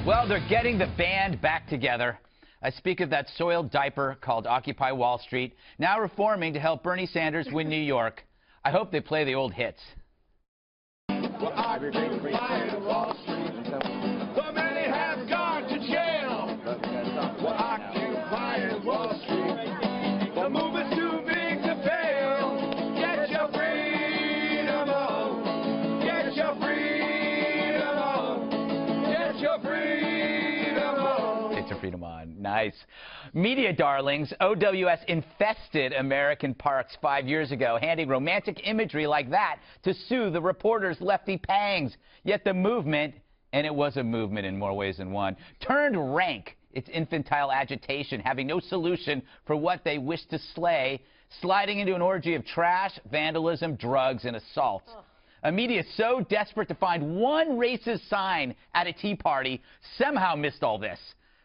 Well, they're getting the band back together. I speak of that soiled diaper called Occupy Wall Street, now reforming to help Bernie Sanders win New York. I hope they play the old hits. Well, Occupy Wall Street, but many have gone to jail. Well, Occupy Wall Street, the movement's too big to fail. Get your freedom on, get your freedom on, get your freedom on. Get your freedom on. Nice. Media darlings, OWS infested American parks 5 years ago, handing romantic imagery like that to soothe the reporters' lefty pangs. Yet the movement, and it was a movement in more ways than one, turned rank. Its infantile agitation, having no solution for what they wish to slay, sliding into an orgy of trash, vandalism, drugs, and assault. A media so desperate to find one racist sign at a tea party somehow missed all this.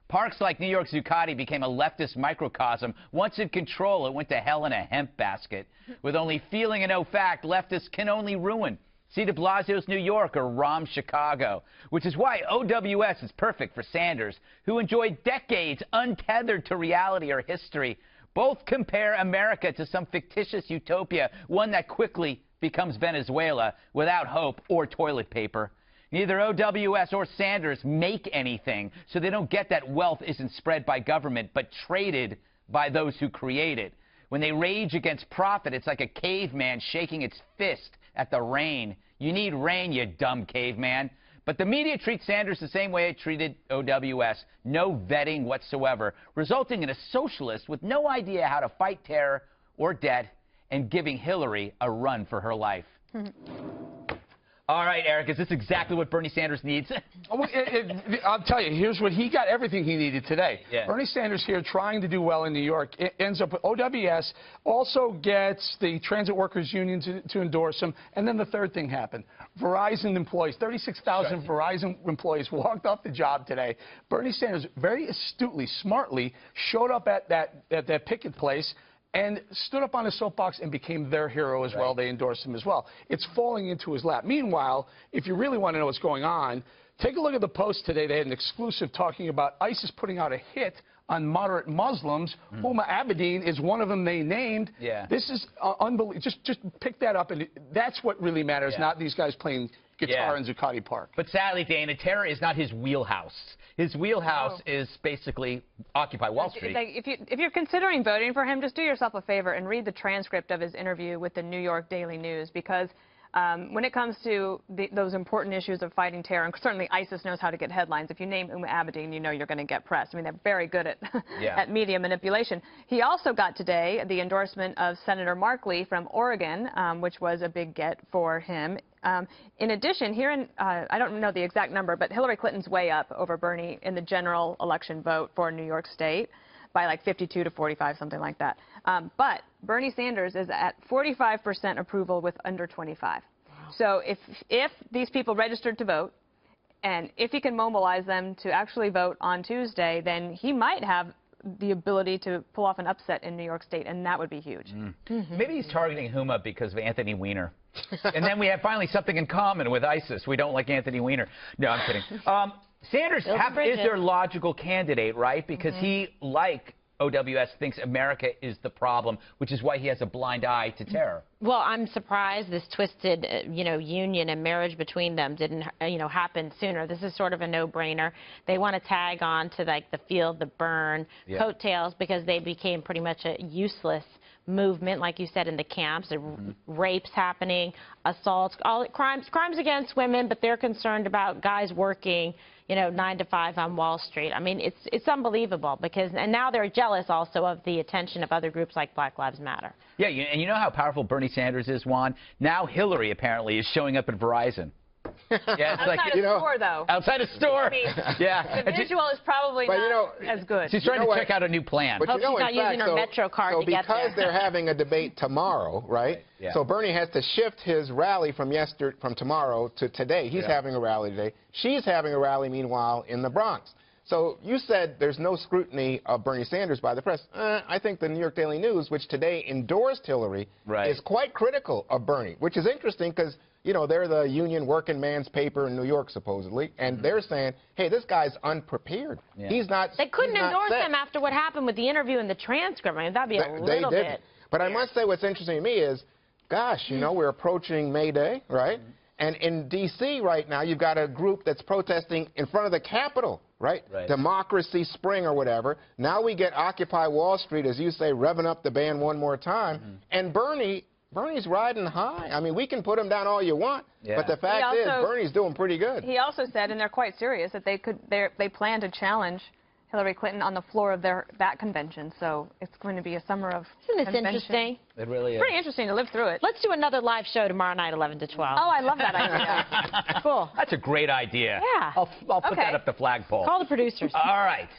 Parks like New York's Zuccotti became a leftist microcosm. Once in control, it went to hell in a hemp basket. With only feeling and no fact, leftists can only ruin. See de Blasio's New York or Rahm's Chicago, which is why OWS is perfect for Sanders, who enjoyed decades untethered to reality or history. Both compare America to some fictitious utopia, one that quickly becomes Venezuela without hope or toilet paper. Neither OWS or Sanders make anything, so they don't get that wealth isn't spread by government, but traded by those who create it. When they rage against profit, it's like a caveman shaking its fist at the rain. You need rain, you dumb caveman. But the media treats Sanders the same way it treated OWS, no vetting whatsoever, resulting in a socialist with no idea how to fight terror or debt and giving Hillary a run for her life. All right, Eric, is this exactly what Bernie Sanders needs? I'll tell you, here's what he got everything he needed today. Yeah. Bernie Sanders here trying to do well in New York. It ends up with OWS, also gets the transit workers union to endorse him. And then the third thing happened. Verizon employees, 36,000 Verizon employees walked off the job today. Bernie Sanders very astutely, smartly showed up at that picket place and stood up on his soapbox and became their hero as well. They endorsed him as well. It's falling into his lap. Meanwhile, if you really want to know what's going on, take a look at the Post today. They had an exclusive talking about ISIS putting out a hit on moderate Muslims. Huma Abedin is one of them they named. Yeah. This is unbelievable. Just pick that up, and that's what really matters, not these guys playing guitar in Zuccotti Park. But sadly, Dana, terror is not his wheelhouse. His wheelhouse is basically Occupy Wall Street. Like if you're considering voting for him, just do yourself a favor and read the transcript of his interview with the New York Daily News, because when it comes to those important issues of fighting terror, and certainly ISIS knows how to get headlines. If you name Abedin, you know you're going to get press. I mean, they're very good at, at media manipulation. He also got today the endorsement of Senator Markley from Oregon, which was a big get for him. In addition, here in, I don't know the exact number, but Hillary Clinton's way up over Bernie in the general election vote for New York State by like 52 to 45, something like that. But Bernie Sanders is at 45% approval with under 25. Wow. So if these people registered to vote, and if he can mobilize them to actually vote on Tuesday, then he might have the ability to pull off an upset in New York State, and that would be huge. Maybe he's targeting Huma because of Anthony Weiner. And then we have finally something in common with ISIS. We don't like Anthony Weiner. No, I'm kidding. Sanders is their logical candidate, right? Because he, like OWS, thinks America is the problem, which is why he has a blind eye to terror. Well, I'm surprised this twisted, union and marriage between them didn't, happen sooner. This is sort of a no-brainer. They want to tag on to like the feel the burn coattails because they became pretty much a useless movement, like you said, in the camps. Rapes happening, assaults, all crimes against women, but they're concerned about guys working 9 to 5 on Wall Street. I mean, it's unbelievable and now they're jealous also of the attention of other groups like Black Lives Matter. Yeah, and you know how powerful Bernie Sanders is, Juan? Now Hillary apparently is showing up at Verizon. Yeah, it's outside of store, though. Outside of store. I mean, the visual is probably not as good. She's trying to check out a new plan. But Hope she's not using her Metro card to get there. Because they're having a debate tomorrow, right? Yeah. So Bernie has to shift his rally from tomorrow to today. He's having a rally today. She's having a rally, meanwhile, in the Bronx. So you said there's no scrutiny of Bernie Sanders by the press. I think the New York Daily News, which today endorsed Hillary, is quite critical of Bernie, which is interesting because, you know, they're the union working man's paper in New York, supposedly, and they're saying, hey, this guy's unprepared. Yeah. He's not. They couldn't endorse set. him after what happened with the interview and the transcript. I mean, that'd be a little bit. But I must say what's interesting to me is, gosh, you know, we're approaching May Day, right? And in D.C. right now, you've got a group that's protesting in front of the Capitol, right? Democracy Spring or whatever. Now we get Occupy Wall Street, as you say, revving up the band one more time. And Bernie's riding high. I mean, we can put him down all you want, but the fact is Bernie's doing pretty good. He also said, and they're quite serious, that they plan to challenge Hillary Clinton on the floor of that convention. So it's going to be a summer of Isn't this interesting? It really is. Pretty interesting to live through it. Let's do another live show tomorrow night, 11 to 12. Oh, I love that idea. Cool. That's a great idea. Yeah. I'll put that up the flagpole. Call the producers. All right.